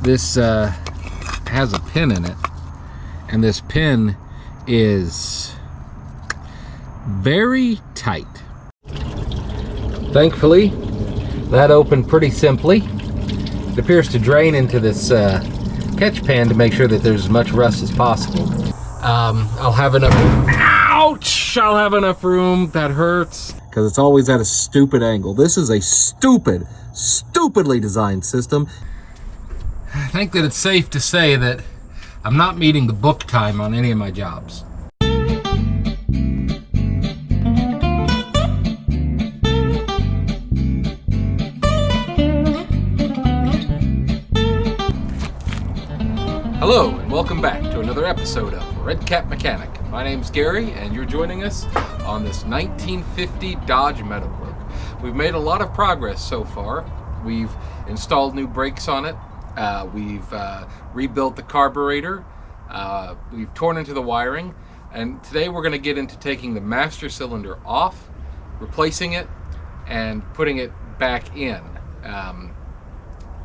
This has a pin in it, and this pin is very tight. Thankfully, that opened pretty simply. It appears to drain into this catch pan to make sure that there's as much rust as possible. I'll have enough. Ouch! I'll have enough room. That hurts because it's always at a stupid angle. This is a stupidly designed system. I think that it's safe to say that I'm not meeting the book time on any of my jobs. Hello and welcome back to another episode of Red Cap Mechanic. My name's Gary and you're joining us on this 1950 Dodge Meadowbrook. We've made a lot of progress so far. We've installed new brakes on it. We've rebuilt the carburetor. We've torn into the wiring. And today we're going to get into taking the master cylinder off, replacing it, and putting it back in.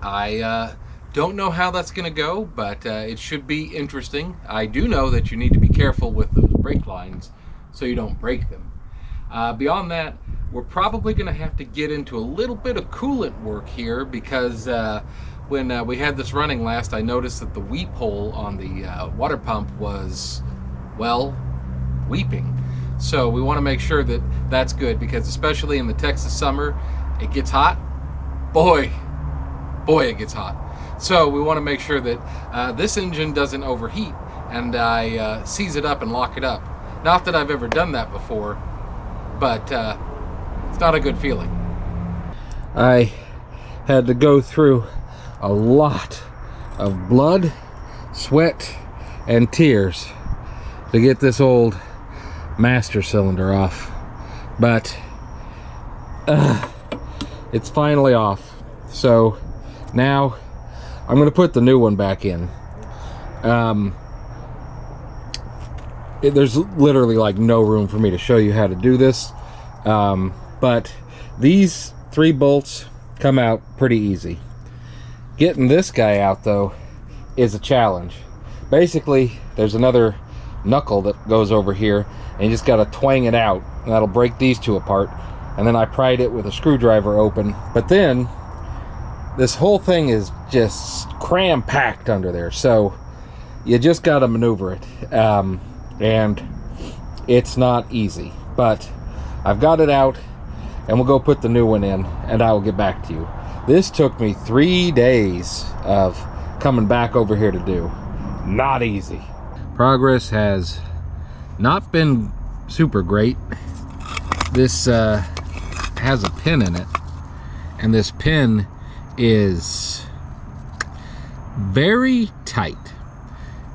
I don't know how that's going to go, but it should be interesting. I do know that you need to be careful with those brake lines so you don't break them. Beyond that, we're probably going to have to get into a little bit of coolant work here because when we had this running last, I noticed that the weep hole on the water pump was, well, weeping. So we want to make sure that that's good because especially in the Texas summer, it gets hot. Boy, it gets hot. So we want to make sure that this engine doesn't overheat and I seize it up and lock it up. Not that I've ever done that before, but it's not a good feeling. I had to go through a lot of blood, sweat, and tears to get this old master cylinder off. But it's finally off. So now I'm going to put the new one back in. There's literally like no room for me to show you how to do this. But these 3 bolts come out pretty easy. Getting this guy out though is a challenge. Basically, there's another knuckle that goes over here and you just got to twang it out. And that'll break these 2 apart. And then I pried it with a screwdriver open. But then this whole thing is just cram-packed under there, so you just got to maneuver it, and it's not easy, but I've got it out, and we'll go put the new one in, and I will get back to you. This took me 3 days of coming back over here to do. Not easy. Progress has not been super great. This has a pin in it, and this pin is very tight.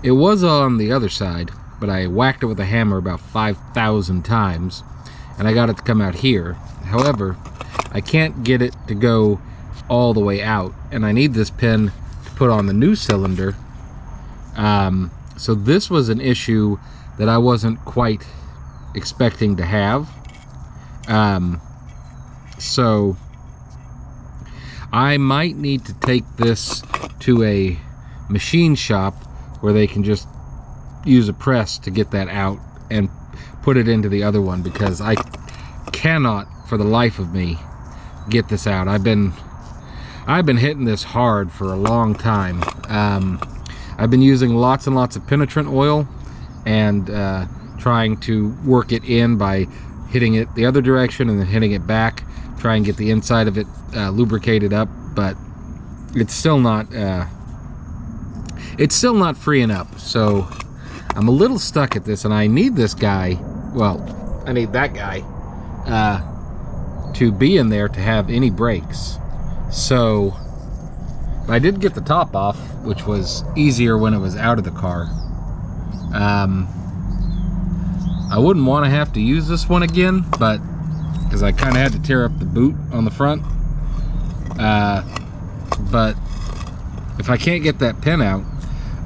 It was on the other side, but I whacked it with a hammer about 5,000 times and I got it to come out here. However, I can't get it to go all the way out, and I need this pin to put on the new cylinder. So this was an issue that I wasn't quite expecting to have. So I might need to take this to a machine shop where they can just use a press to get that out and put it into the other one, because I cannot for the life of me get this out. I've been hitting this hard for a long time. I've been using lots and lots of penetrant oil and trying to work it in by hitting it the other direction and then hitting it back, try and get the inside of it lubricated up, but it's still not freeing up. So I'm a little stuck at this, and I need this guy, well, I need that guy to be in there to have any brakes. So I did get the top off, which was easier when it was out of the car. I wouldn't want to have to use this one again, but because I kind of had to tear up the boot on the front. But if I can't get that pin out,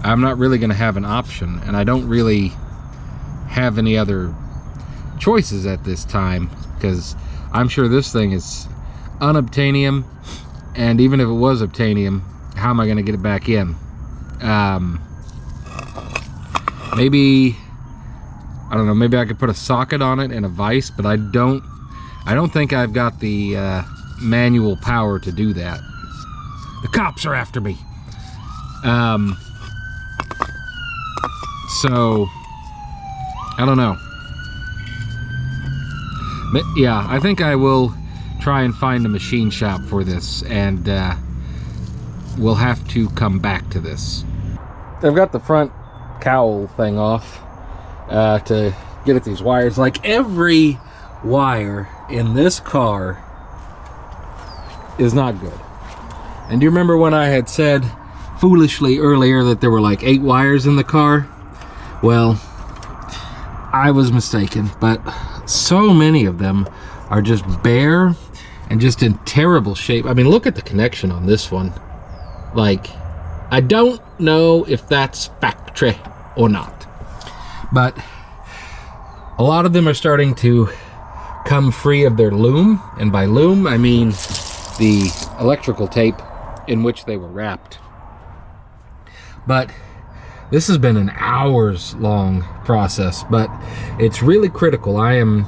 I'm not really going to have an option, and I don't really have any other choices at this time, because I'm sure this thing is unobtainium, and even if it was obtainium, how am I going to get it back in? Maybe, I don't know, maybe I could put a socket on it and a vise, but I don't think I've got the manual power to do that. The cops are after me. So I don't know. But yeah, I think I will try and find a machine shop for this, and we'll have to come back to this. I've got the front cowl thing off to get at these wires. Like, every wire in this car is not good. And do you remember when I had said foolishly earlier that there were like 8 wires in the car? Well, I was mistaken, but so many of them are just bare and just in terrible shape. I mean, look at the connection on this one. Like, I don't know if that's factory or not, but a lot of them are starting to come free of their loom, and by loom I mean the electrical tape in which they were wrapped. But this has been an hours-long process, but it's really critical. I am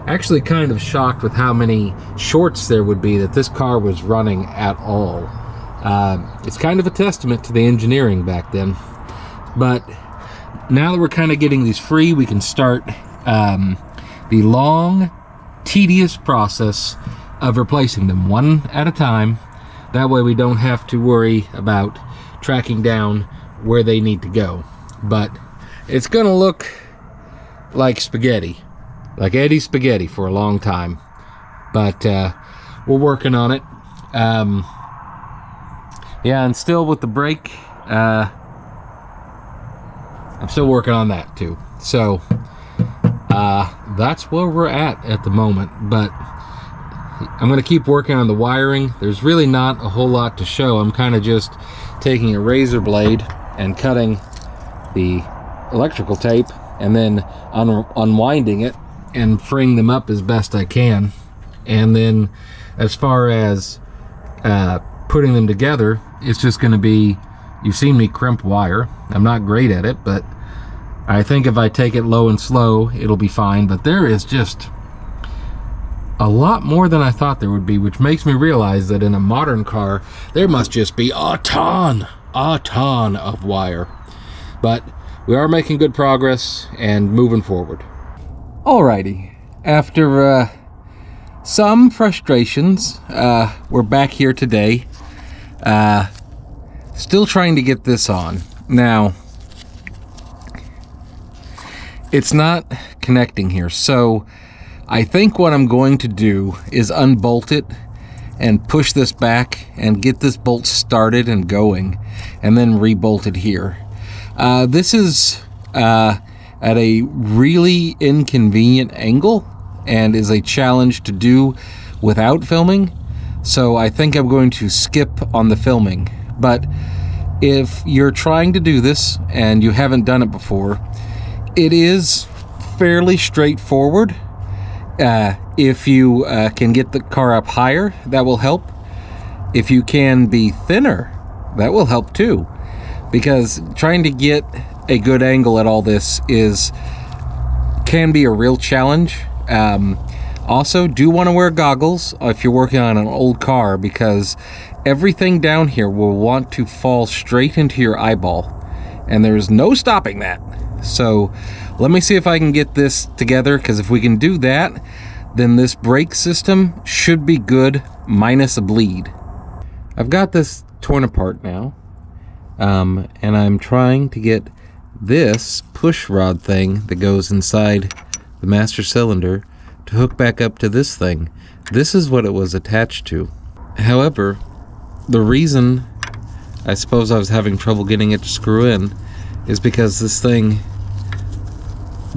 actually kind of shocked with how many shorts there would be that this car was running at all. It's kind of a testament to the engineering back then. But now that we're kind of getting these free, we can start the long, tedious process of replacing them one at a time. That way we don't have to worry about tracking down where they need to go. But it's gonna look like spaghetti, like Eddie's spaghetti, for a long time. But we're working on it. Yeah, and still with the brake, I'm still working on that too. So that's where we're at the moment. But I'm going to keep working on the wiring. There's really not a whole lot to show. I'm kind of just taking a razor blade and cutting the electrical tape and then unwinding it and freeing them up as best I can. And then as far as putting them together, it's just going to be, you've seen me crimp wire. I'm not great at it, but I think if I take it low and slow, it'll be fine. But there is just a lot more than I thought there would be, which makes me realize that in a modern car, there must just be a ton of wire. But we are making good progress and moving forward. Alrighty, after some frustrations, we're back here today. Still trying to get this on. Now, it's not connecting here, so I think what I'm going to do is unbolt it and push this back and get this bolt started and going, and then rebolt it here. This is at a really inconvenient angle and is a challenge to do without filming, so I think I'm going to skip on the filming. But if you're trying to do this and you haven't done it before, it is fairly straightforward. If you can get the car up higher, that will help. If you can be thinner, that will help too, because trying to get a good angle at all this can be a real challenge. Also, do want to wear goggles if you're working on an old car, because everything down here will want to fall straight into your eyeball, and there's no stopping that. So let me see if I can get this together, because if we can do that, then this brake system should be good, minus a bleed. I've got this torn apart now, and I'm trying to get this push rod thing that goes inside the master cylinder to hook back up to this thing. This is what it was attached to. However, the reason I suppose I was having trouble getting it to screw in is because this thing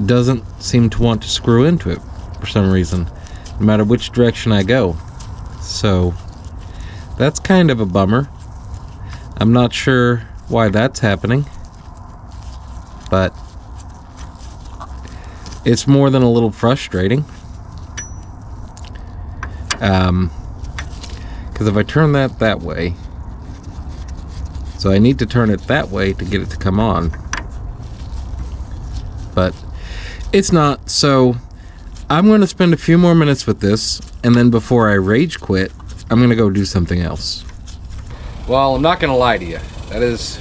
doesn't seem to want to screw into it for some reason, no matter which direction I go. So that's kind of a bummer. I'm not sure why that's happening, but it's more than a little frustrating. Because if I turn that way, So I need to turn it that way to get it to come on. But it's not, so I'm going to spend a few more minutes with this, and then before I rage quit, I'm going to go do something else. Well, I'm not going to lie to you. That is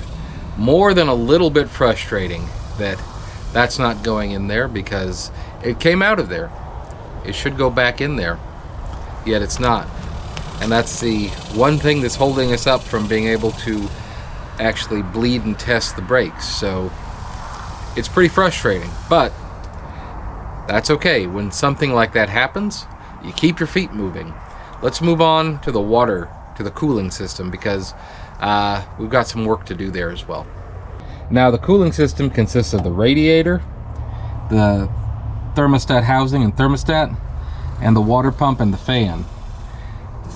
more than a little bit frustrating that that's not going in there, because it came out of there. It should go back in there, yet it's not. And that's the one thing that's holding us up from being able to actually bleed and test the brakes. So it's pretty frustrating, but that's okay. When something like that happens, you keep your feet moving. Let's move on to the water, to the cooling system, because we've got some work to do there as well. Now, the cooling system consists of the radiator, the thermostat housing and thermostat, and the water pump and the fan.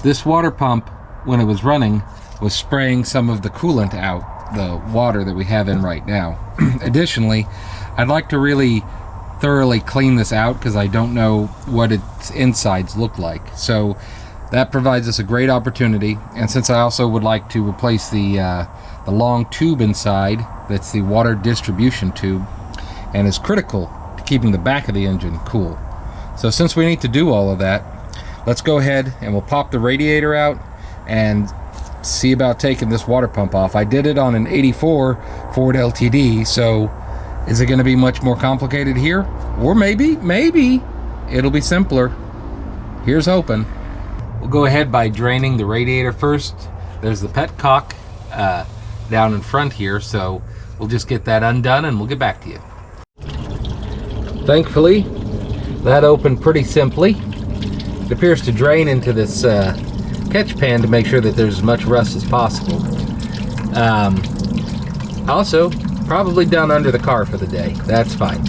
This water pump, when it was running, was spraying some of the coolant out, the water that we have in right now. Additionally, I'd like to really thoroughly clean this out because I don't know what its insides look like. So that provides us a great opportunity. And since I also would like to replace the long tube inside, that's the water distribution tube, and is critical to keeping the back of the engine cool. So since we need to do all of that, let's go ahead and we'll pop the radiator out and see about taking this water pump off. I did it on an 84 Ford LTD, so is it going to be much more complicated here? Or maybe it'll be simpler. Here's hoping. We'll go ahead by draining the radiator first. There's the petcock down in front here, so we'll just get that undone and we'll get back to you. Thankfully, that opened pretty simply. It appears to drain into this catch pan to make sure that there's as much rust as possible. Also, probably done under the car for the day. That's fine.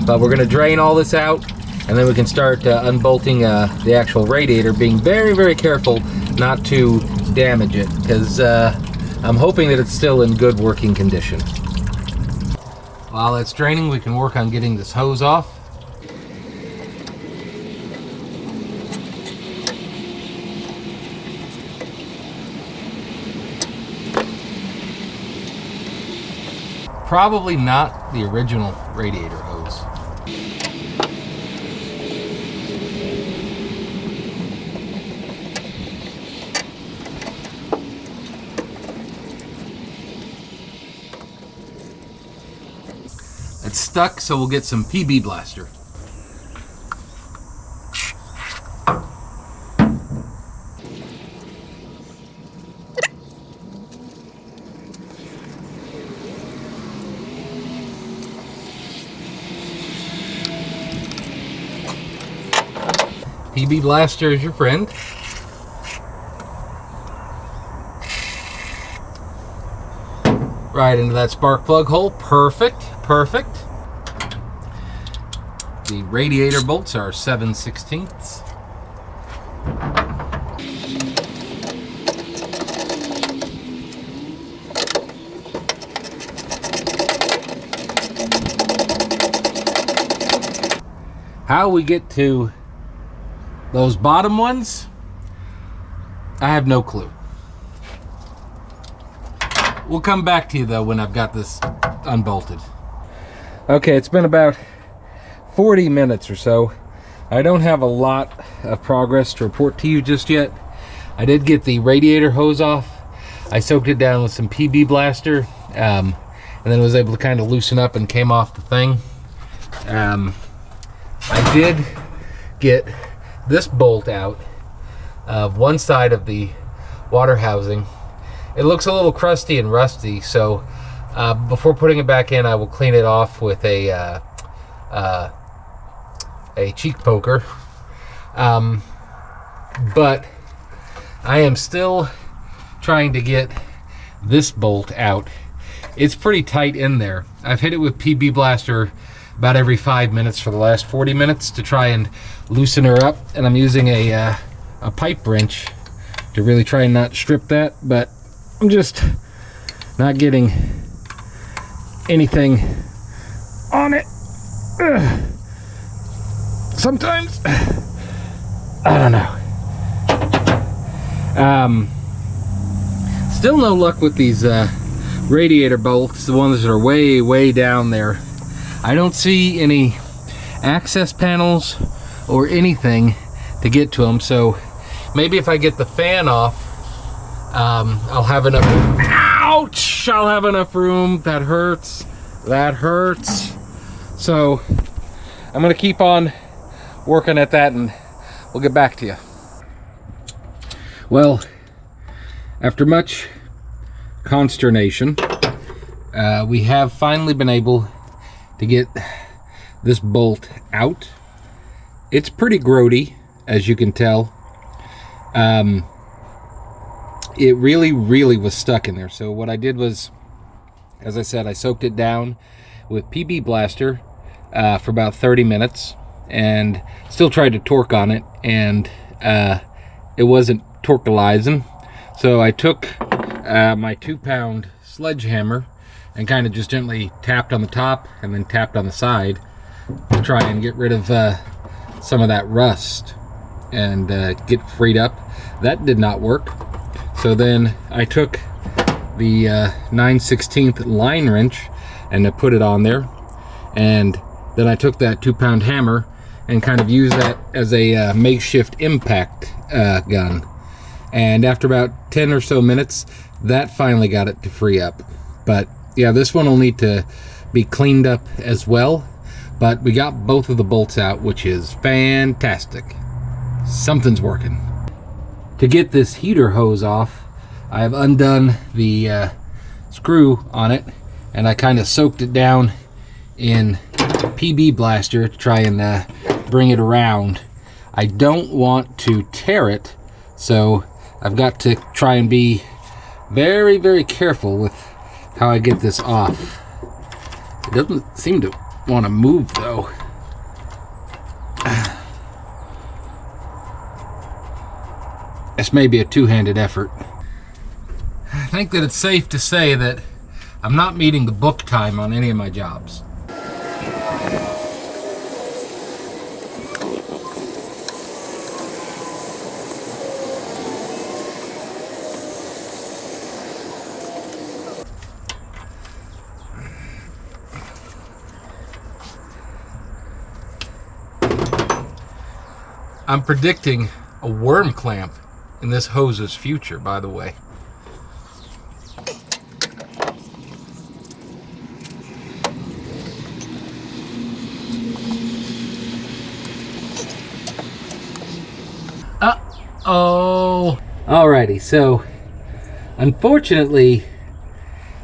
But we're going to drain all this out, and then we can start unbolting the actual radiator, being very, very careful not to damage it, because I'm hoping that it's still in good working condition. While it's draining, we can work on getting this hose off. Probably not the original radiator hose. It's stuck, so we'll get some PB Blaster. PB Blaster is your friend. Right into that spark plug hole. Perfect, perfect. The radiator bolts are 7/16. How we get to those bottom ones, I have no clue. We'll come back to you though when I've got this unbolted. Okay, it's been about 40 minutes or so. I don't have a lot of progress to report to you just yet. I did get the radiator hose off. I soaked it down with some PB Blaster, and then was able to kind of loosen up and came off the thing. I did get this bolt out of one side of the water housing. It looks a little crusty and rusty, so before putting it back in, I will clean it off with a cheek poker. But I am still trying to get this bolt out. It's pretty tight in there. I've hit it with PB Blaster about every 5 minutes for the last 40 minutes to try and loosen her up, and I'm using a pipe wrench to really try and not strip that, but I'm just not getting anything on it. Ugh. Sometimes I don't know. Still no luck with these radiator bolts, the ones that are way down there. I don't see any access panels or anything to get to them, so maybe if I get the fan off, I'll have enough. Ouch! I'll have enough room. That hurts. That hurts. So I'm gonna keep on working at that, and we'll get back to you. Well, after much consternation, we have finally been able to get this bolt out. It's pretty grody, as you can tell. It really was stuck in there. So what I did was, as I said, I soaked it down with PB Blaster for about 30 minutes and still tried to torque on it, and it wasn't torquealizing. So I took my 2-pound sledgehammer and kind of just gently tapped on the top and then tapped on the side to try and get rid of some of that rust and get freed up. That did not work. So then I took the 9/16 line wrench and I put it on there, and then I took that 2-pound hammer and kind of used that as a makeshift impact gun. And after about 10 or so minutes, that finally got it to free up. But yeah, this one will need to be cleaned up as well. But we got both of the bolts out, which is fantastic. Something's working. To get this heater hose off, I've undone the screw on it, and I kind of soaked it down in PB Blaster to try and bring it around. I don't want to tear it, so I've got to try and be very careful with how I get this off. It doesn't seem to want to move though. This may be a two-handed effort. I think that it's safe to say that I'm not meeting the book time on any of my jobs. I'm predicting a worm clamp in this hose's future, by the way. Uh-oh. Alrighty, so unfortunately,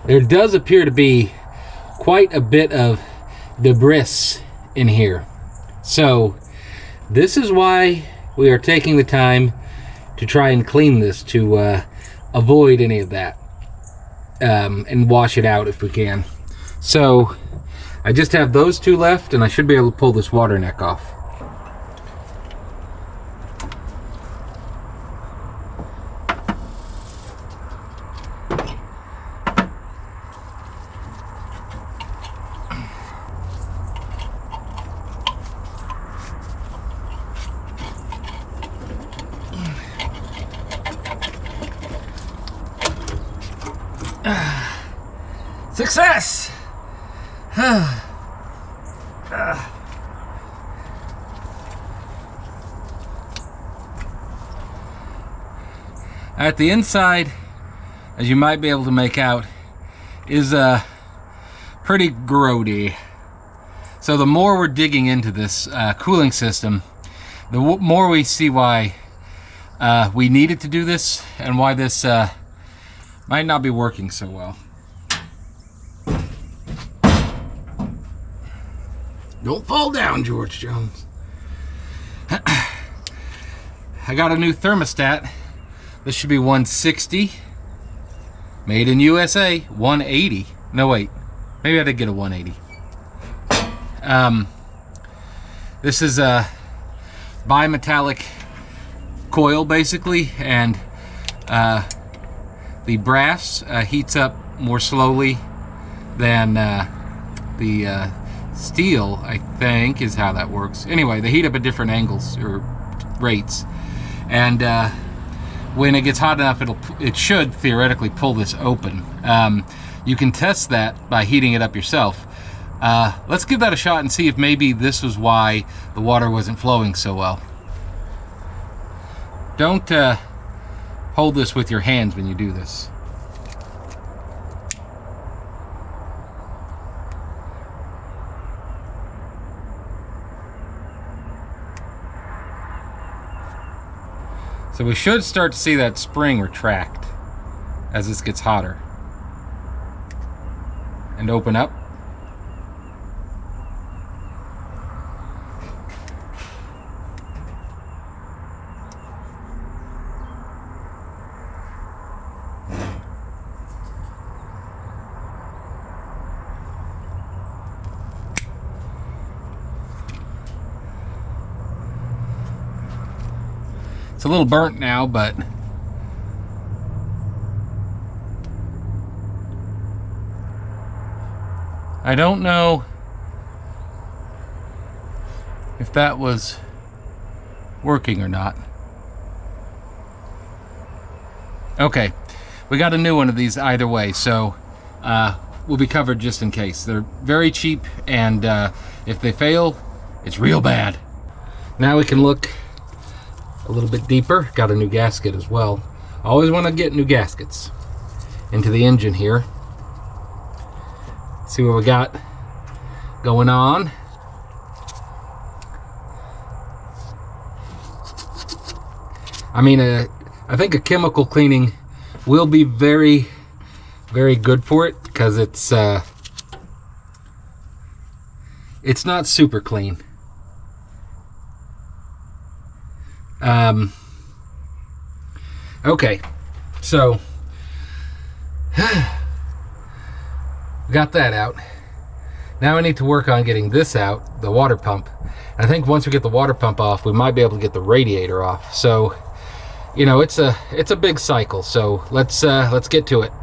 there does appear to be quite a bit of debris in here. So this is why we are taking the time to try and clean this, to avoid any of that, and wash it out if we can. So I just have those two left, and I should be able to pull this water neck off. Success! At the inside, as you might be able to make out, is pretty grody. So the more we're digging into this cooling system, the more we see why we needed to do this and why this might not be working so well. Don't fall down, George Jones. I got a new thermostat. This should be 160. Made in USA. 180. No, wait. Maybe I did get a 180. This is a bimetallic coil, basically, and the brass heats up more slowly than the steel, I think, is how that works. Anyway, they heat up at different angles or rates, and when it gets hot enough, it should theoretically pull this open. You can test that by heating it up yourself. Let's give that a shot and see if maybe this was why the water wasn't flowing so well. Don't hold this with your hands when you do this. So we should start to see that spring retract as this gets hotter and open up. It's a little burnt now, but I don't know if that was working or not. Okay, we got a new one of these either way, so we'll be covered just in case. They're very cheap, and if they fail, it's real bad. Now we can look a little bit deeper. Got a new gasket as well. Always want to get new gaskets into the engine here. See what we got going on. I mean, I think a chemical cleaning will be very, very good for it, because it's not super clean. Okay, so got that out. Now I need to work on getting this out, the water pump. I think once we get the water pump off, we might be able to get the radiator off. So, you know, it's a big cycle. So let's get to it.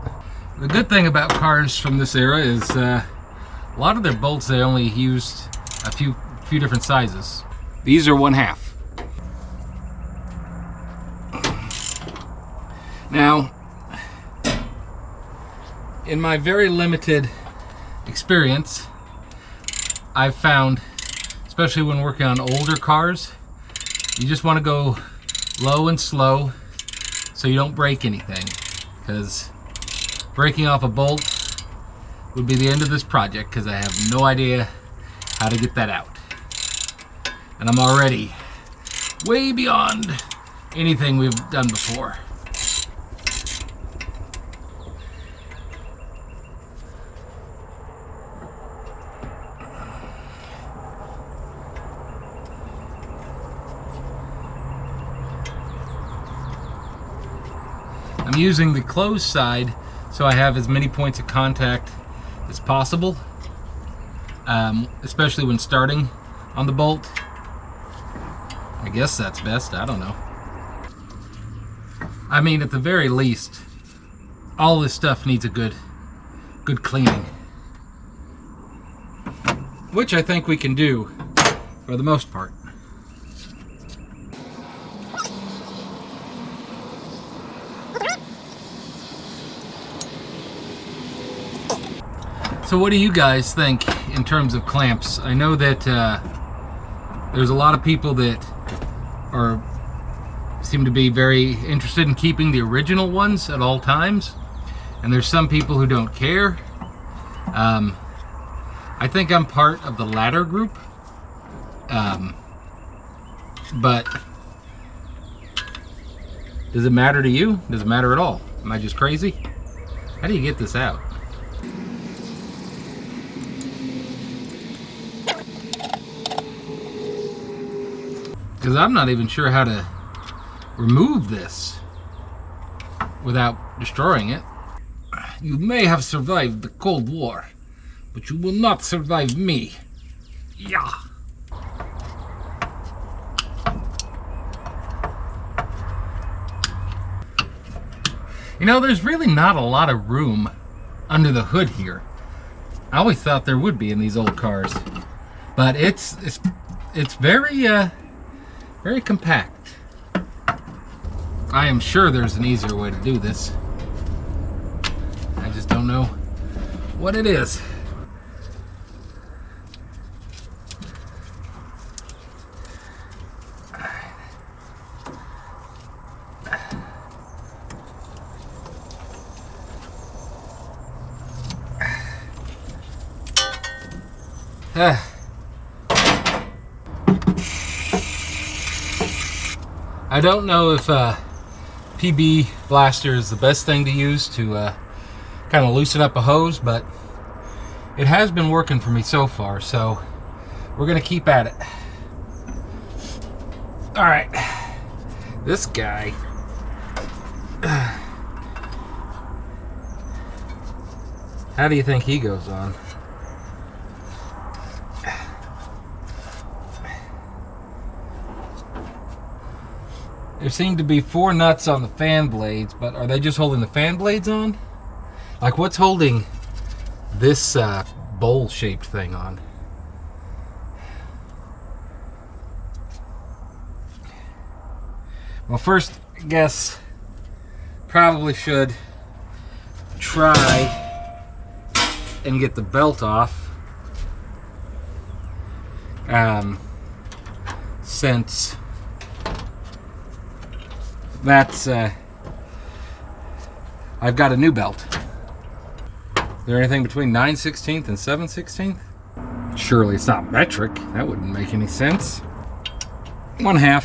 The good thing about cars from this era is a lot of their bolts, they only used a few different sizes. These are 1/2. Now, in my very limited experience, I've found, especially when working on older cars, you just want to go low and slow so you don't break anything, because breaking off a bolt would be the end of this project, because I have no idea how to get that out. And I'm already way beyond anything we've done before. I'm using the closed side so I have as many points of contact as possible, especially when starting on the bolt. I guess that's best, I don't know. I mean, at the very least, all this stuff needs a good cleaning, which I think we can do for the most part. So what do you guys think in terms of clamps? I know that there's a lot of people that seem to be very interested in keeping the original ones at all times, and there's some people who don't care. I think I'm part of the latter group, but does it matter to you? Does it matter at all? Am I just crazy? How do you get this out? Because I'm not even sure how to remove this without destroying it. You may have survived the Cold War, but you will not survive me. Yeah. You know, there's really not a lot of room under the hood here. I always thought there would be in these old cars, but it's very very compact. I am sure there's an easier way to do this. I just don't know what it is. I don't know if PB Blaster is the best thing to use to kind of loosen up a hose, but it has been working for me so far, so we're gonna keep at it. All right, this guy. How do you think he goes on? There seem to be 4 nuts on the fan blades, but are they just holding the fan blades on? Like, what's holding this bowl-shaped thing on? Well, first, I guess, probably should try and get the belt off. Since that's I've got a new belt. Is there anything between 9/16 and 7/16? Surely it's not metric. That wouldn't make any sense. 1/2.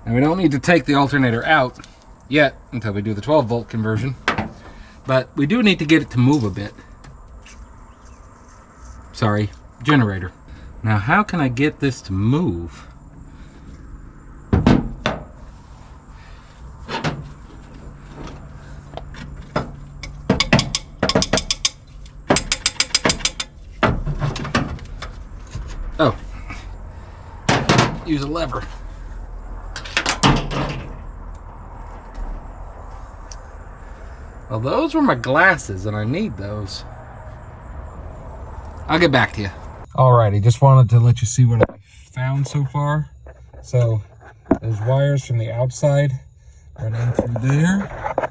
And we don't need to take the alternator out yet until we do the 12-volt conversion, but we do need to get it to move a bit. Sorry, generator. Now, how can I get this to move? Oh, use a lever. Well, those were my glasses, and I need those. I'll get back to you. Alrighty, just wanted to let you see what I found so far. So, there's wires from the outside running through there,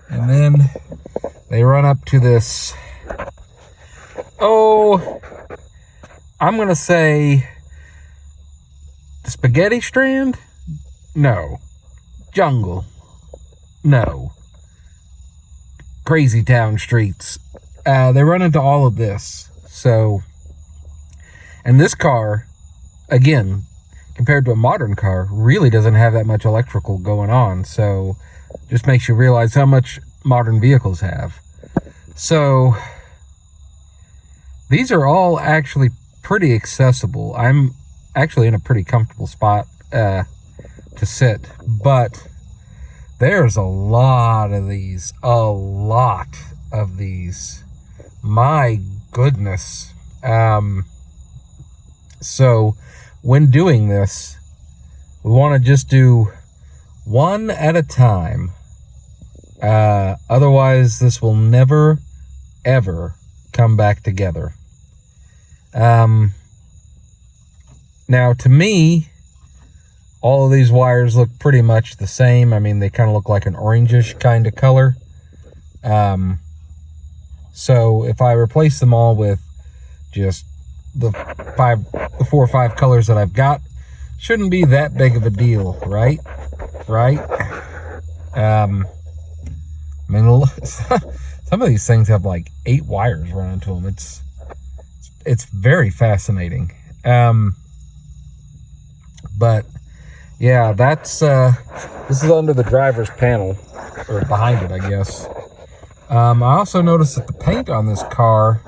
and then they run up to this, oh, I'm gonna say spaghetti strand? No. Jungle? No. Crazy town streets. They run into all of this. So, and this car, again, compared to a modern car, really doesn't have that much electrical going on. So, just makes you realize how much modern vehicles have. So, these are all actually pretty accessible. I'm actually in a pretty comfortable spot to sit, but there's a lot of these. My goodness. So when doing this, we want to just do one at a time. Otherwise, this will never, ever come back together. Now, to me, all of these wires look pretty much the same. I mean, they kind of look like an orangish kind of color. So if I replace them all with just the 4 or 5 colors that I've got, shouldn't be that big of a deal, right? I mean, some of these things have like 8 wires running to them. It's very fascinating. But yeah, that's this is under the driver's panel, or behind it, I guess. I also noticed that the paint on this car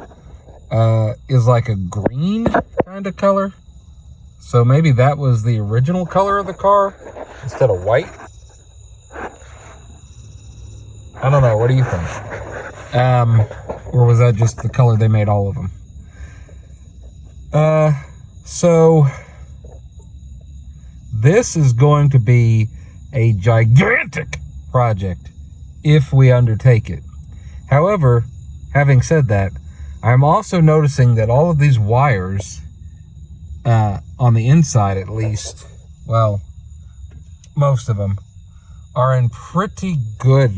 is like a green kind of color. So maybe that was the original color of the car instead of white. I don't know. What do you think? Or was that just the color they made all of them? So this is going to be a gigantic project if we undertake it. However, having said that, I'm also noticing that all of these wires, on the inside at least, well, most of them, are in pretty good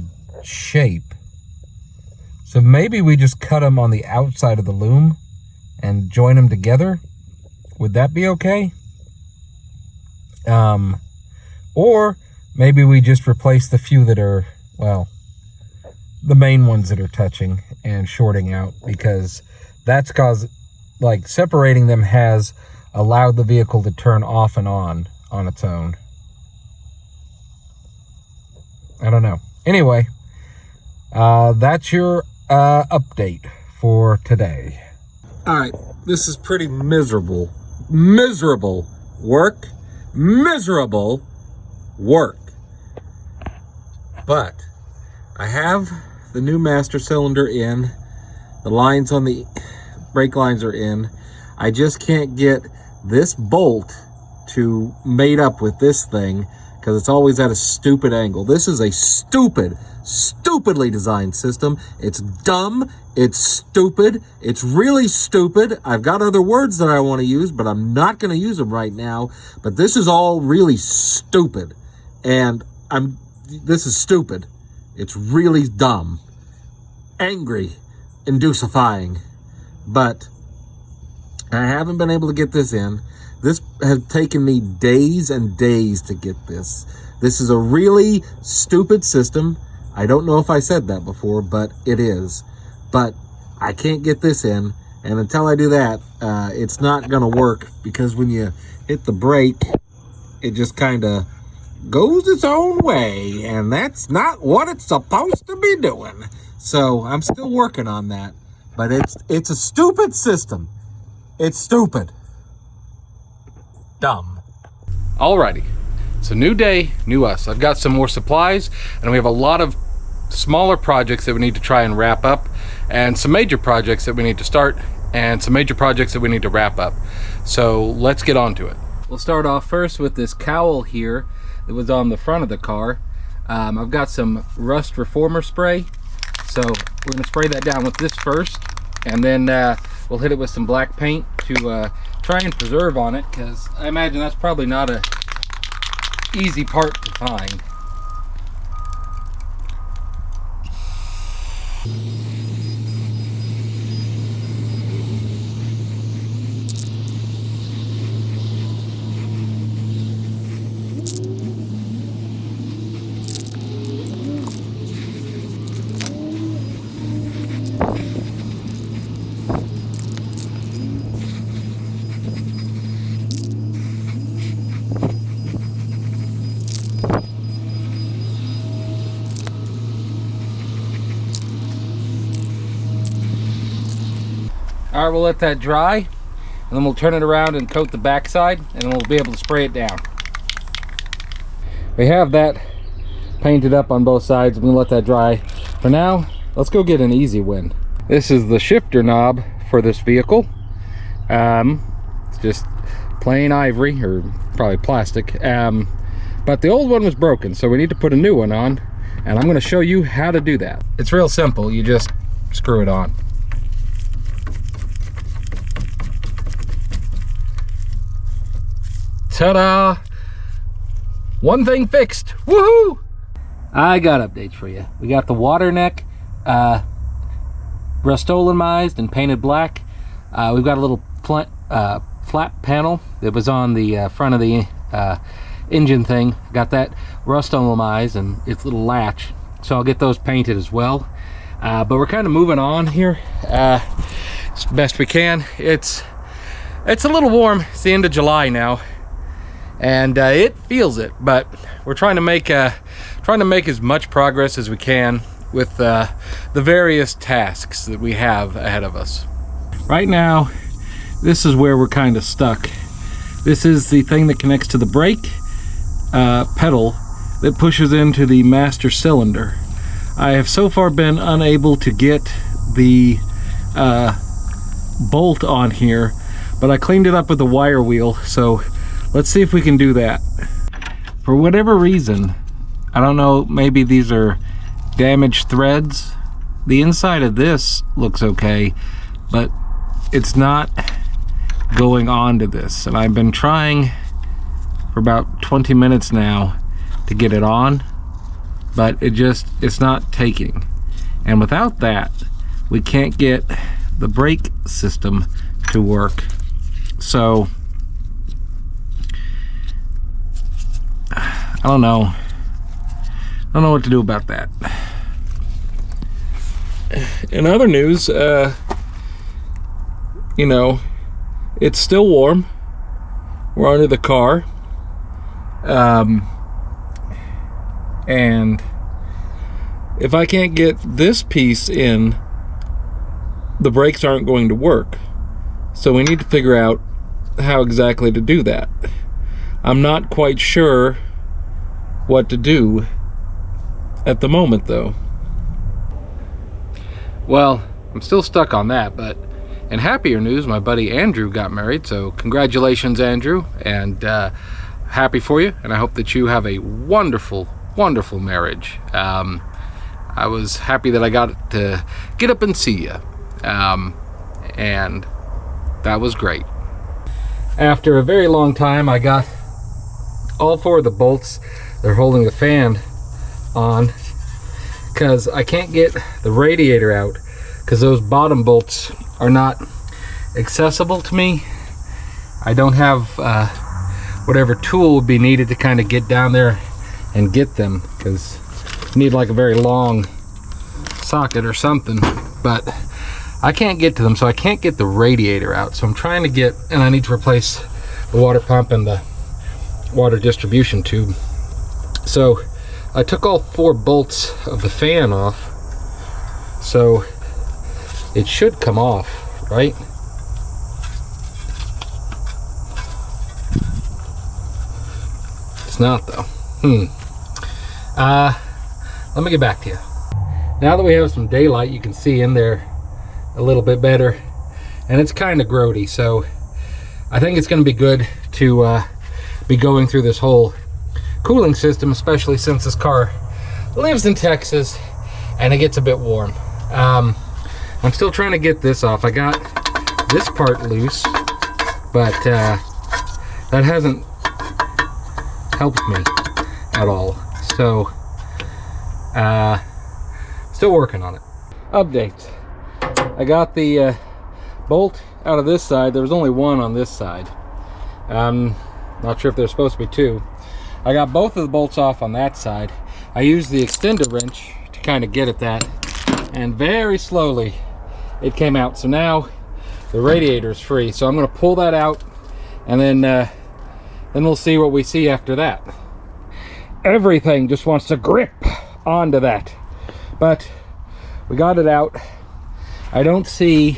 shape. So maybe we just cut them on the outside of the loom and join them together. Would that be okay? Or maybe we just replace the few that are, well, the main ones that are touching and shorting out, because that's caused, like, separating them has allowed the vehicle to turn off and on its own. I don't know. Anyway, that's your update for today. All right, this is pretty miserable work. Miserable work. But I have the new master cylinder in. The lines on the brake lines are in. I just can't get this bolt to mate up with this thing because it's always at a stupid angle. This is a stupidly designed system. It's dumb. It's stupid. It's really stupid. I've got other words that I want to use, but I'm not going to use them right now. But this is all really stupid. And this is stupid. It's really dumb. Angry. Inducifying. But I haven't been able to get this in. This has taken me days and days to get this. This is a really stupid system. I don't know if I said that before, but it is. But I can't get this in, and until I do that, it's not going to work, because when you hit the brake, it just kind of goes its own way, and that's not what it's supposed to be doing. So I'm still working on that, but it's a stupid system. It's stupid. Dumb. Alrighty. So new day, new us. I've got some more supplies, and we have a lot of smaller projects that we need to try and wrap up, and some major projects that we need to start, and some major projects that we need to wrap up. So let's get on to it. We'll start off first with this cowl here that was on the front of the car. I've got some rust reformer spray, so we're going to spray that down with this first, and then we'll hit it with some black paint to try and preserve on it, because I imagine that's probably not a easy part to find. All right, we'll let that dry, and then we'll turn it around and coat the backside, and then we'll be able to spray it down. We have that painted up on both sides. I'm gonna let that dry. For now, let's go get an easy win. This is the shifter knob for this vehicle. It's just plain ivory, or probably plastic. But the old one was broken, so we need to put a new one on, and I'm gonna show you how to do that. It's real simple. You just screw it on. Ta-da! One thing fixed. Woohoo! I got updates for you. We got the water neck Rust-Oleumized and painted black. We've got a little flat panel that was on the front of the engine thing. Got that Rust-Oleumized and its little latch. So I'll get those painted as well. But we're kind of moving on here as best we can. It's a little warm. It's the end of July now, and it feels it. But we're trying to make as much progress as we can with the various tasks that we have ahead of us. Right now, this is where we're kind of stuck. This is the thing that connects to the brake pedal that pushes into the master cylinder. I have so far been unable to get the bolt on here, but I cleaned it up with a wire wheel, so let's see if we can do that. For whatever reason, I don't know, maybe these are damaged threads. The inside of this looks okay, but it's not going on to this, and I've been trying for about 20 minutes now to get it on, but it's not taking. And without that, we can't get the brake system to work. So I don't know what to do about that. In other news, you know, it's still warm. We're under the car. And if I can't get this piece in, the brakes aren't going to work. So we need to figure out how exactly to do that. I'm not quite sure what to do at the moment, though. Well, I'm still stuck on that, but in happier news, my buddy Andrew got married, so congratulations, Andrew, and happy for you, and I hope that you have a wonderful, wonderful marriage. I was happy that I got to get up and see you, and that was great. After a very long time, I got all 4 of the bolts that are holding the fan on, because I can't get the radiator out, because those bottom bolts are not accessible to me. I don't have whatever tool would be needed to kind of get down there and get them, because you need like a very long socket or something, but I can't get to them, so I can't get the radiator out. So I'm trying to get, and I need to replace the water pump and the water distribution tube. So I took all 4 bolts of the fan off, so it should come off, right? It's not, though. Let me get back to you. Now that we have some daylight, you can see in there a little bit better, and it's kind of grody, so I think it's going to be good to be going through this whole cooling system, especially since this car lives in Texas and it gets a bit warm. I'm still trying to get this off. I got this part loose, but that hasn't helped me at all, so still working on it. Updates. I got the bolt out of this side. There was only one on this side. Not sure if there's supposed to be 2. I got both of the bolts off on that side. I used the extender wrench to kind of get at that, and very slowly it came out. So now the radiator is free. So I'm going to pull that out, and then we'll see what we see after that. Everything just wants to grip onto that, but we got it out. I don't see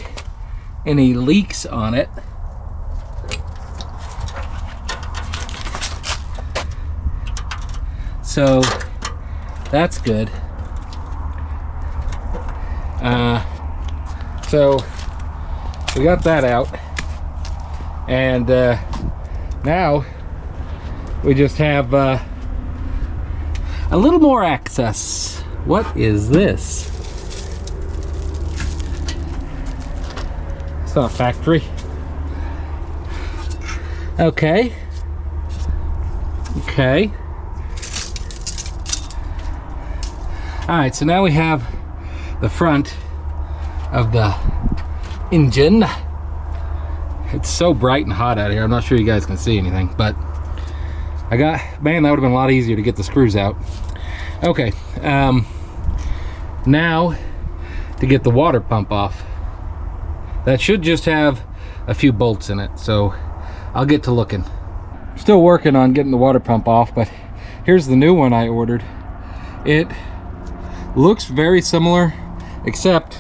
any leaks on it. So that's good. So we got that out, and now we just have a little more access. What is this? It's not a factory. Okay. Alright, so now we have the front of the engine. It's so bright and hot out here. I'm not sure you guys can see anything, but man, that would have been a lot easier to get the screws out. Okay, now to get the water pump off. That should just have a few bolts in it, so I'll get to looking. Still working on getting the water pump off, but here's the new one I ordered. It looks very similar, except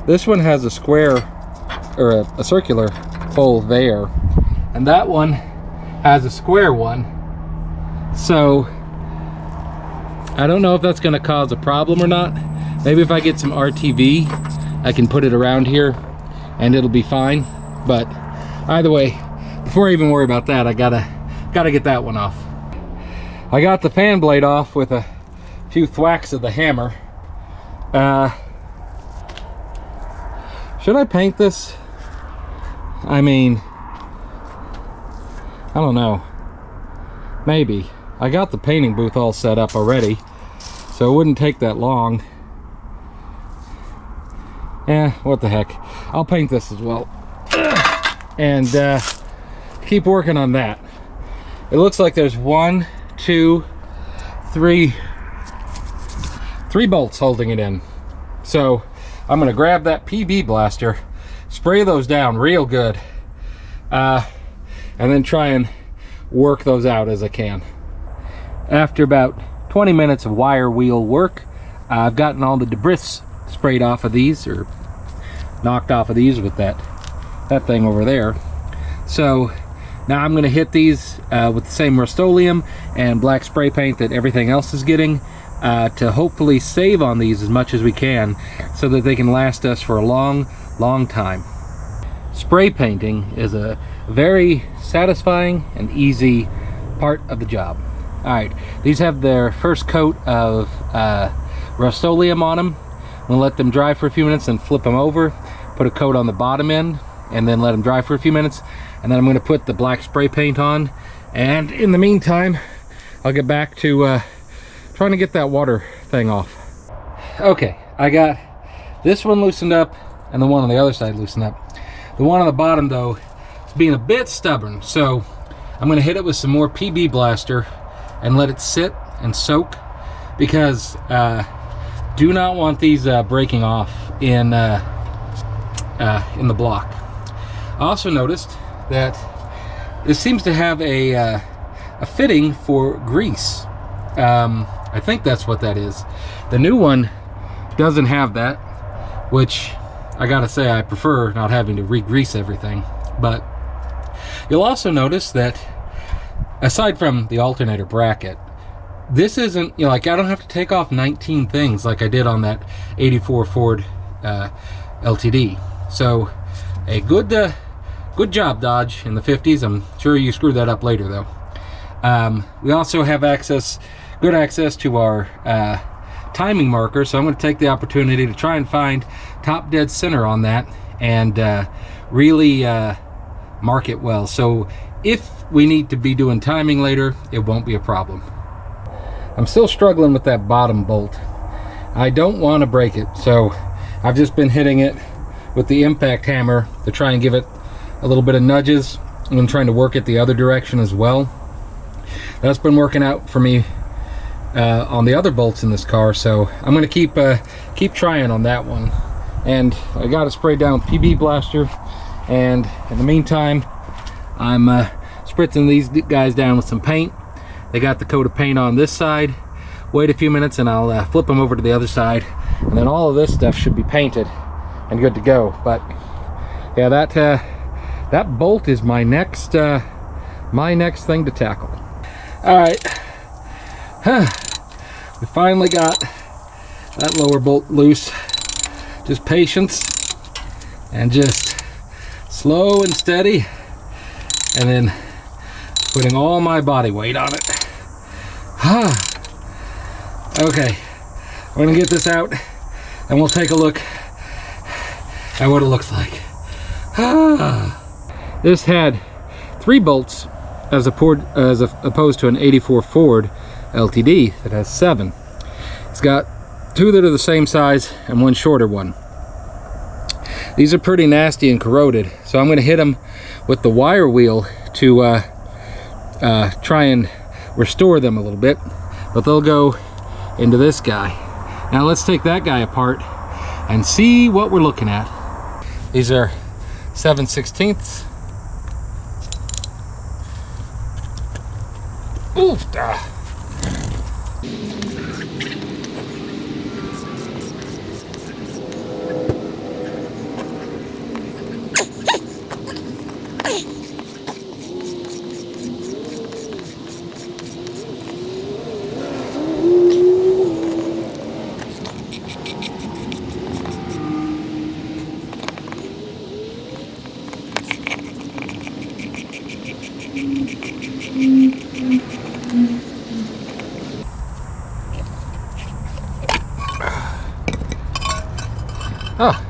this one has a square or a circular hole there, and that one has a square one. So I don't know if that's going to cause a problem or not. Maybe if I get some RTV, I can put it around here and it'll be fine. But either way, before I even worry about that, I gotta get that one off. I got the fan blade off with a few thwacks of the hammer. Should I paint this? I mean, I don't know. Maybe. I got the painting booth all set up already, so it wouldn't take that long. What the heck, I'll paint this as well and keep working on that. It looks like there's 1, 2, 3 bolts holding it in. So I'm gonna grab that PB blaster, spray those down real good, and then try and work those out as I can. After about 20 minutes of wire wheel work, I've gotten all the debris sprayed off of these, or knocked off of these with that thing over there. So now I'm going to hit these with the same Rust-Oleum and black spray paint that everything else is getting, to hopefully save on these as much as we can so that they can last us for a long time. Spray painting is a very satisfying and easy part of the job. Alright, these have their first coat of Rust-Oleum on them. I'm going to let them dry for a few minutes and flip them over, put a coat on the bottom end, and then let them dry for a few minutes, and then I'm going to put the black spray paint on. And in the meantime, I'll get back to trying to get that water thing off. Okay, I got this one loosened up and the one on the other side loosened up. The one on the bottom though is being a bit stubborn, so I'm going to hit it with some more PB blaster and let it sit and soak, because do not want these breaking off in the block. I also noticed that this seems to have a fitting for grease. I think that's what that is. The new one doesn't have that, which I gotta say I prefer not having to re-grease everything. But you'll also notice that aside from the alternator bracket, this isn't, like, I don't have to take off 19 things like I did on that 84 Ford LTD. So a good job, Dodge, in the 50s. I'm sure you screwed that up later though. We also have good access to our timing marker, so I'm going to take the opportunity to try and find top dead center on that and really mark it well. So if we need to be doing timing later, it won't be a problem. I'm still struggling with that bottom bolt. I don't want to break it, so I've just been hitting it with the impact hammer to try and give it a little bit of nudges, and I'm trying to work it the other direction as well. That's been working out for me on the other bolts in this car, so I'm going to keep trying on that one. And I got it sprayed down with PB blaster, and in the meantime I'm spritzing these guys down with some paint. They got the coat of paint on this side. Wait a few minutes and I'll flip them over to the other side, and then all of this stuff should be painted and good to go. But yeah, that bolt is my next thing to tackle. All right, we finally got that lower bolt loose. Just patience and just slow and steady, and then putting all my body weight on it. Okay, we're gonna get this out and we'll take a look at what it looks like. This had 3 bolts as opposed to an 84 Ford LTD that has 7. It's got 2 that are the same size and 1 shorter one. These are pretty nasty and corroded, so I'm going to hit them with the wire wheel to try and restore them a little bit, but they'll go into this guy. Now let's take that guy apart and see what we're looking at. These are 7/16. Oof! Oh.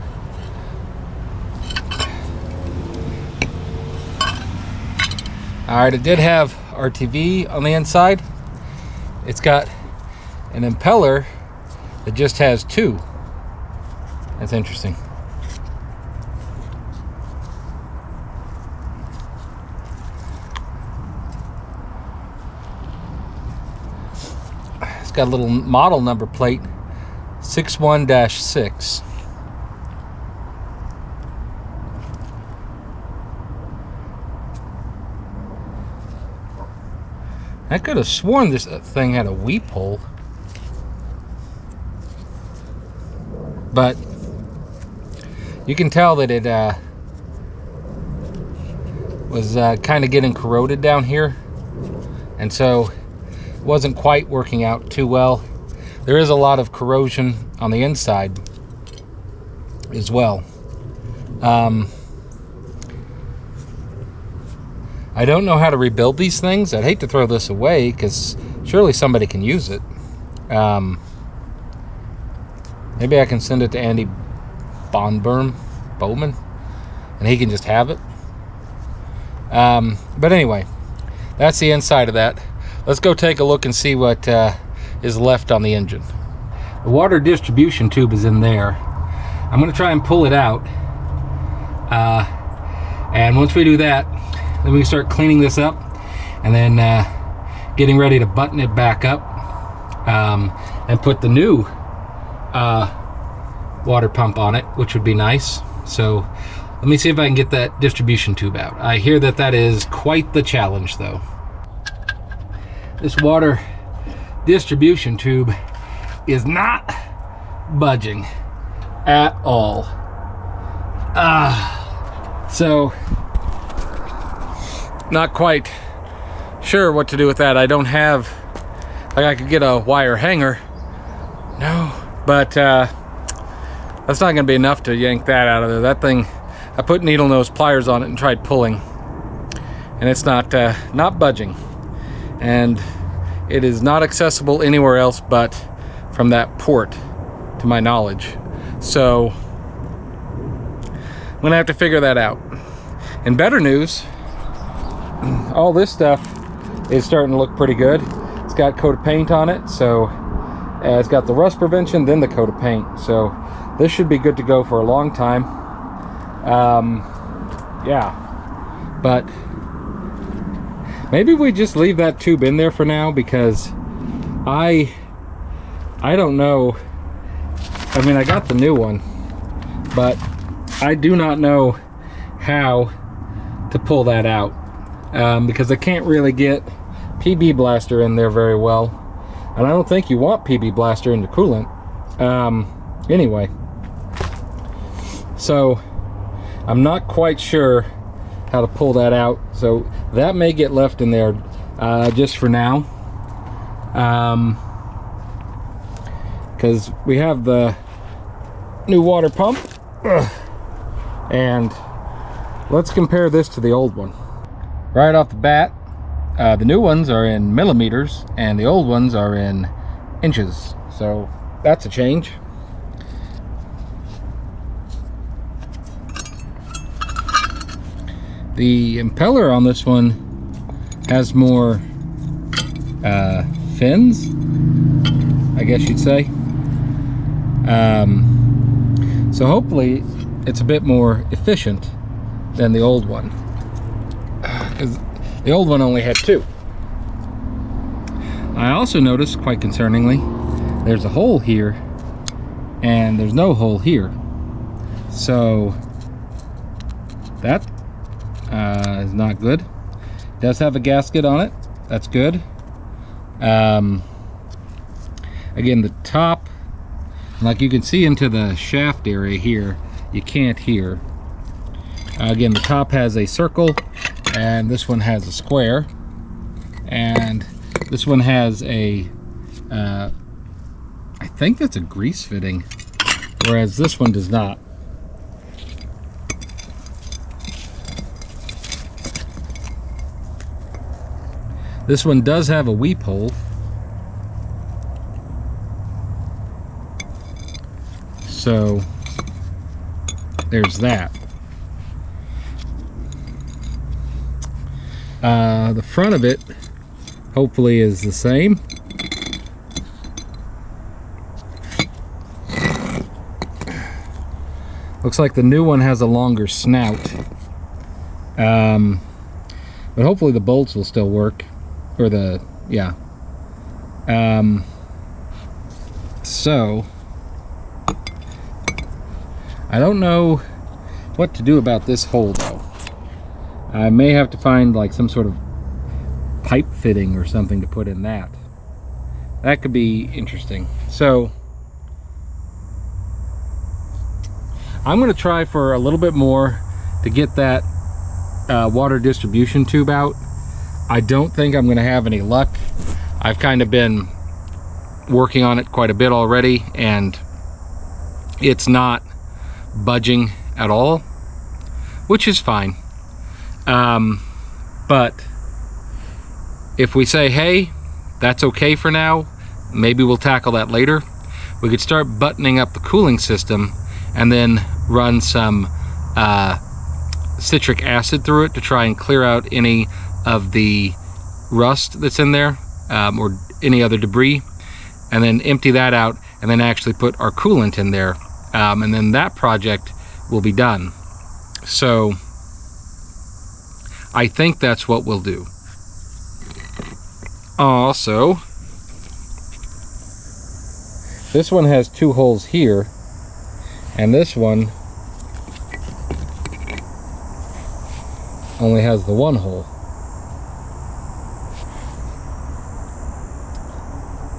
Alright, it did have RTV on the inside. It's got an impeller that just has two. That's interesting. It's got a little model number plate, 61-6. I could have sworn this thing had a weep hole, but you can tell that it was kind of getting corroded down here, and so it wasn't quite working out too well. There is a lot of corrosion on the inside as well. I don't know how to rebuild these things. I'd hate to throw this away because surely somebody can use it. Maybe I can send it to Andy Bowman, and he can just have it. But anyway, that's the inside of that. Let's go take a look and see what is left on the engine. The water distribution tube is in there. I'm going to try and pull it out. And once we do that, then we can start cleaning this up, and then getting ready to button it back up, and put the new water pump on it, which would be nice. So let me see if I can get that distribution tube out. I hear that that is quite the challenge, though. This water distribution tube is not budging at all. So not quite sure what to do with that. I don't have, like, I could get a wire hanger. No, but that's not gonna be enough to yank that out of there. That thing, I put needle nose pliers on it and tried pulling, and it's not budging, and it is not accessible anywhere else but from that port, to my knowledge. So I'm gonna have to figure that out. And better news, all this stuff is starting to look pretty good. It's got a coat of paint on it, so it's got the rust prevention, then the coat of paint. So this should be good to go for a long time. Yeah, but maybe we just leave that tube in there for now, because I don't know. I mean, I got the new one, but I do not know how to pull that out. Because I can't really get PB Blaster in there very well, and I don't think you want PB Blaster in your coolant. Anyway, so I'm not quite sure how to pull that out, so that may get left in there just for now, because we have the new water pump. And let's compare this to the old one. Right off the bat, the new ones are in millimeters and the old ones are in inches, so that's a change. The impeller on this one has more fins, I guess you'd say. So hopefully it's a bit more efficient than the old one, because the old one only had two. I also noticed, quite concerningly, there's a hole here and there's no hole here, so that is not good. It does have a gasket on it, that's good. Again, the top, like you can see into the shaft area here, you can't here. Again, the top has a circle and this one has a square, and this one has a I think that's a grease fitting, whereas this one does not. This one does have a weep hole, so there's that. The front of it hopefully is the same. Looks like the new one has a longer snout. But hopefully the bolts will still work. Or the, yeah. So, I don't know what to do about this hole though. I may have to find like some sort of pipe fitting or something to put in that. That could be interesting. So, I'm going to try for a little bit more to get that water distribution tube out. I don't think I'm going to have any luck. I've kind of been working on it quite a bit already, and it's not budging at all, which is fine. But if we say, hey, that's okay for now, maybe we'll tackle that later, we could start buttoning up the cooling system and then run some citric acid through it to try and clear out any of the rust that's in there, or any other debris, and then empty that out, and then actually put our coolant in there, and then that project will be done. So I think that's what we'll do. Also, this one has 2 holes here, and this one only has the 1 hole.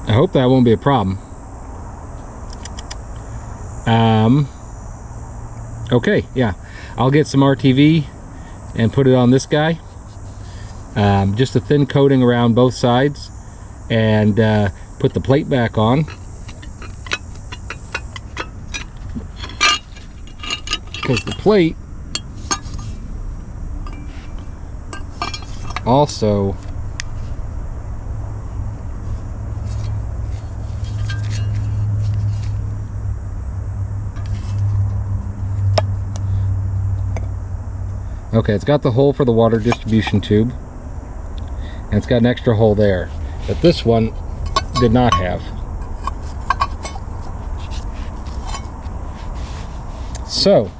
I hope that won't be a problem. Okay, yeah, I'll get some RTV and put it on this guy. Just a thin coating around both sides, and put the plate back on. Because the plate also okay, it's got the hole for the water distribution tube, and it's got an extra hole there that this one did not have. So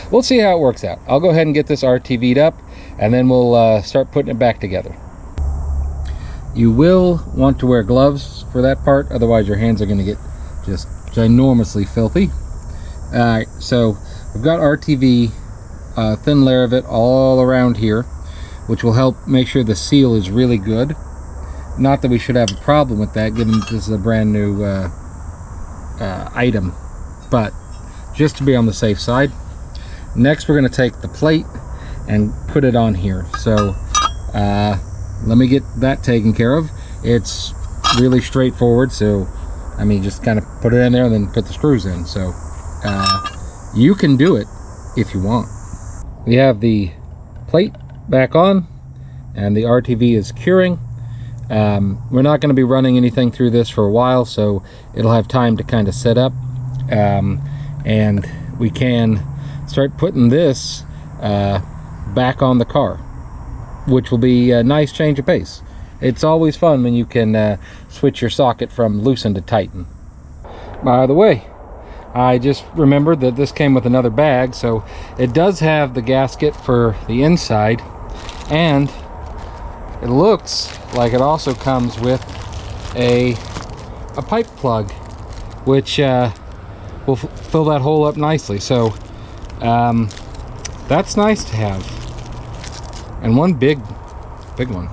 we'll see how it works out. I'll go ahead and get this RTV'd up, and then we'll start putting it back together. You will want to wear gloves for that part, otherwise your hands are going to get just ginormously filthy. Alright, so we've got RTV, thin layer of it all around here, which will help make sure the seal is really good. Not that we should have a problem with that, given that this is a brand new item, but just to be on the safe side. Next, we're going to take the plate and put it on here. So let me get that taken care of. It's really straightforward, so I mean, just kind of put it in there and then put the screws in. So you can do it if you want. We have the plate back on, and the RTV is curing. We're not going to be running anything through this for a while, so it'll have time to kind of set up, and we can start putting this back on the car, which will be a nice change of pace. It's always fun when you can switch your socket from loosen to tighten. By the way, I just remembered that this came with another bag, so it does have the gasket for the inside, and it looks like it also comes with a pipe plug, which will fill that hole up nicely. So that's nice to have, and one big one.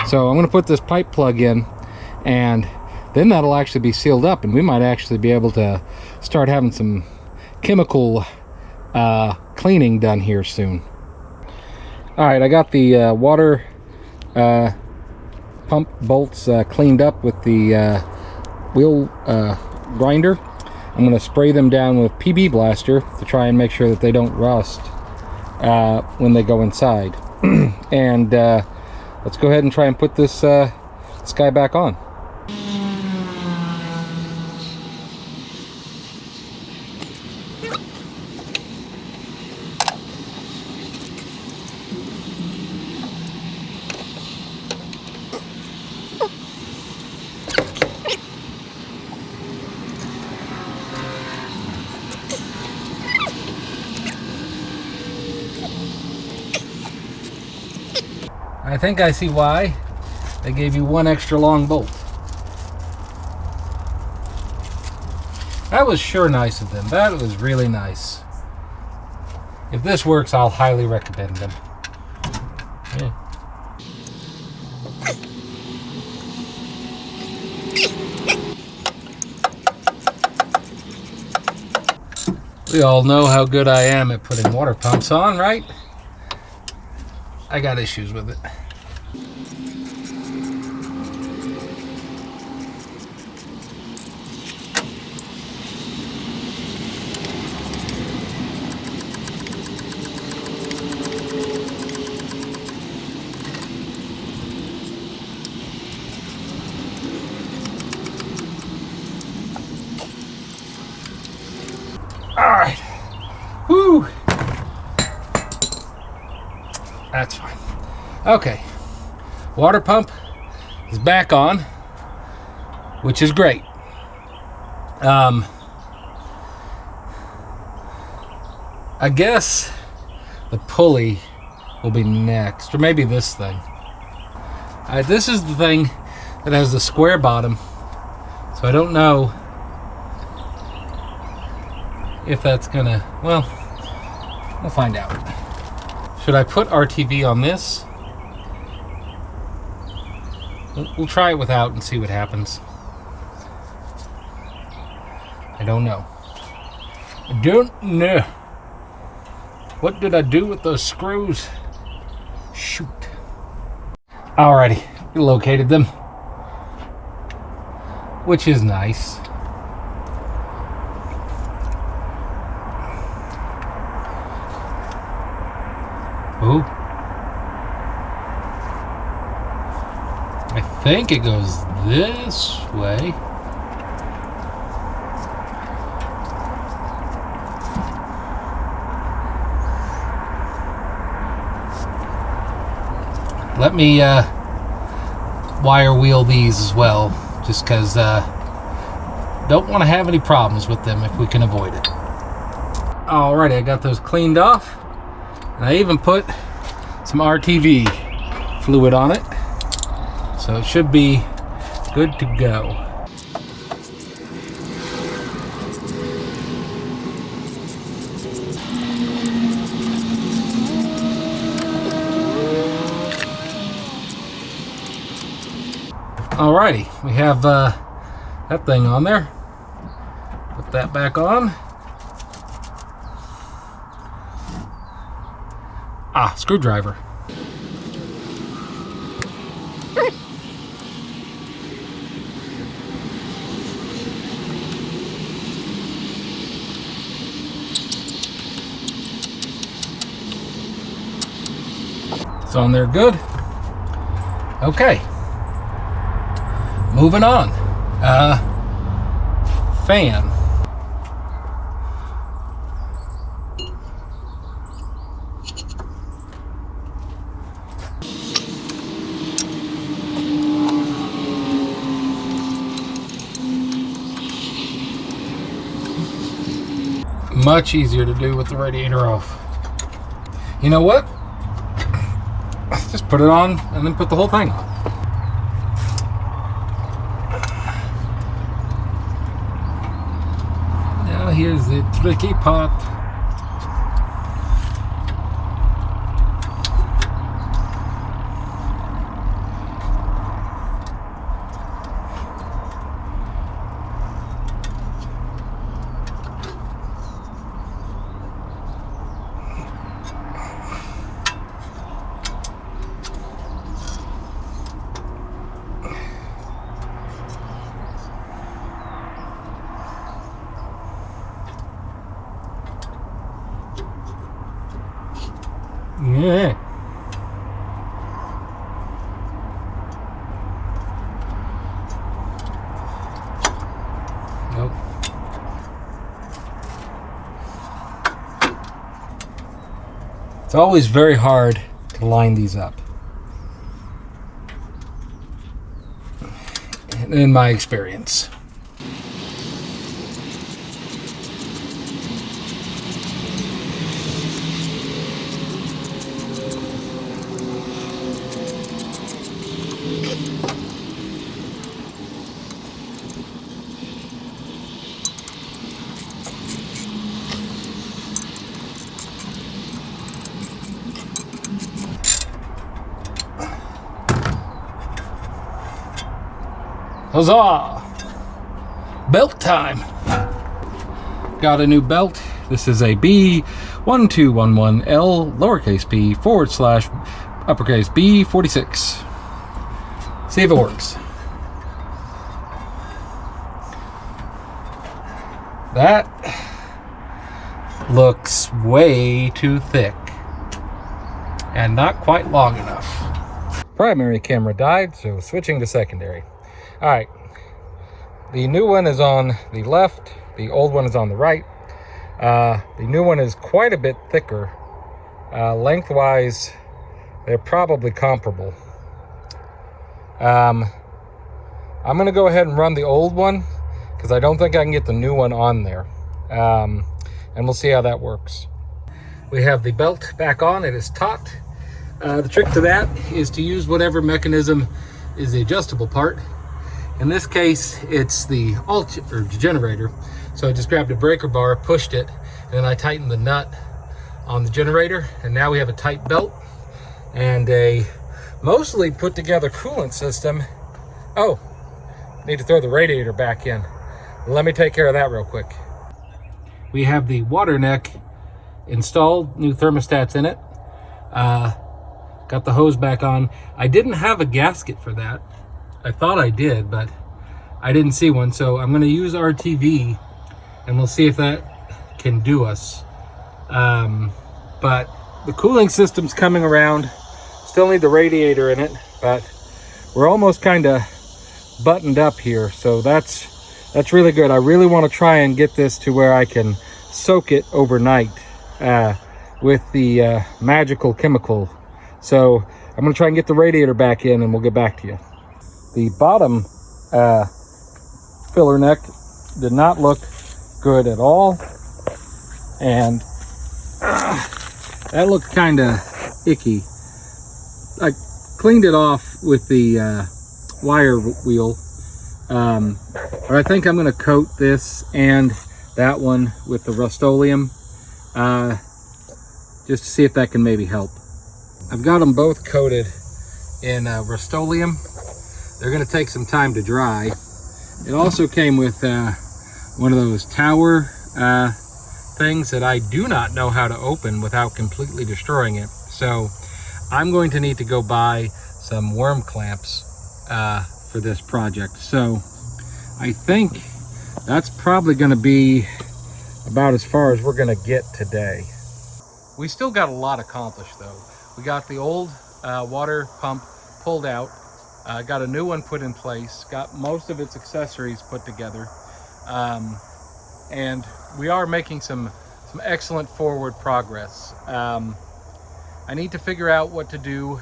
So I'm going to put this pipe plug in, and then that'll actually be sealed up, and we might actually be able to start having some chemical cleaning done here soon. All right, I got the water pump bolts cleaned up with the wheel grinder. I'm going to spray them down with PB Blaster to try and make sure that they don't rust when they go inside. And let's go ahead and try and put this guy back on. I think I see why they gave you one extra long bolt. That was sure nice of them. That was really nice. If this works, I'll highly recommend them. Yeah. We all know how good I am at putting water pumps on, right? I got issues with it. All right. Woo. That's fine. Okay. Water pump is back on, which is great. I guess the pulley will be next, or maybe this thing. This is the thing that has the square bottom, so I don't know if that's gonna, well, we'll find out. Should I put RTV on this? We'll try it without and see what happens. I don't know. I don't know. What did I do with those screws? Shoot. Alrighty, we located them, which is nice. Ooh. I think it goes this way. Let me wire wheel these as well, just because don't want to have any problems with them if we can avoid it. Alrighty, I got those cleaned off. And I even put some RTV fluid on it, so it should be good to go. Alrighty, we have that thing on there. Put that back on. Ah, screwdriver. It's on there good. Okay. Moving on. Fan. Much easier to do with the radiator off. You know what? Just put it on and then put the whole thing on. Now here's the tricky part. Yeah. Nope. It's always very hard to line these up, in my experience. Huzzah! Belt time. Got a new belt. This is a B1211L lowercase p / uppercase B46. See if it works. That looks way too thick and not quite long enough. Primary camera died, so switching to secondary. All right, the new one is on the left, the old one is on the right. The new one is quite a bit thicker. Lengthwise, they're probably comparable. I'm gonna go ahead and run the old one because I don't think I can get the new one on there. And we'll see how that works. We have the belt back on, it is taut. The trick to that is to use whatever mechanism is the adjustable part. In this case, it's the generator. So I just grabbed a breaker bar, pushed it, and then I tightened the nut on the generator. And now we have a tight belt and a mostly put together coolant system. Oh, need to throw the radiator back in. Let me take care of that real quick. We have the water neck installed, new thermostats in it. Got the hose back on. I didn't have a gasket for that. I thought I did, but I didn't see one. So I'm gonna use RTV and we'll see if that can do us. But the cooling system's coming around. Still need the radiator in it, but we're almost kind of buttoned up here. So that's really good. I really want to try and get this to where I can soak it overnight with the magical chemical. So I'm going to try and get the radiator back in and we'll get back to you. The bottom filler neck did not look good at all. And that looked kind of icky. I cleaned it off with the wire wheel. But I think I'm going to coat this and that one with the Rust-Oleum just to see if that can maybe help. I've got them both coated in Rust-Oleum. They're going to take some time to dry. It also came with one of those tower things that I do not know how to open without completely destroying it. So I'm going to need to go buy some worm clamps for this project. So I think that's probably going to be about as far as we're going to get today. We still got a lot accomplished though. We got the old water pump pulled out, got a new one put in place, got most of its accessories put together, and we are making some excellent forward progress. I need to figure out what to do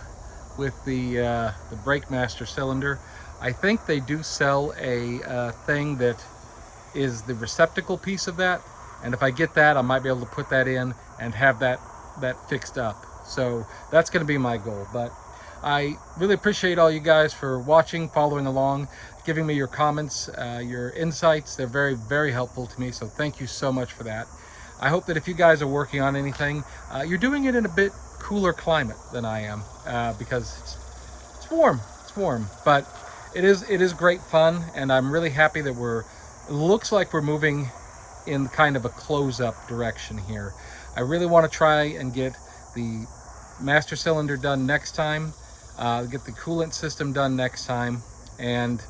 with the brake master cylinder. I think they do sell a thing that is the receptacle piece of that, and if I get that, I might be able to put that in and have that fixed up. So that's going to be my goal. But I really appreciate all you guys for watching, following along, giving me your comments, your insights. They're very, very helpful to me, so thank you so much for that. I hope that if you guys are working on anything, you're doing it in a bit cooler climate than I am, because it's warm, but it is great fun, and I'm really happy that it looks like we're moving in kind of a close-up direction here. I really want to try and get the master cylinder done next time, get the coolant system done next time, and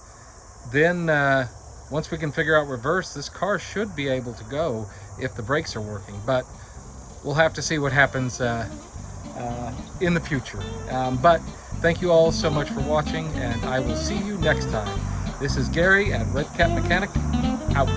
then once we can figure out reverse, this car should be able to go if the brakes are working, but we'll have to see what happens in the future. But thank you all so much for watching, and I will see you next time. This is Gary at Red Cat Mechanic, out.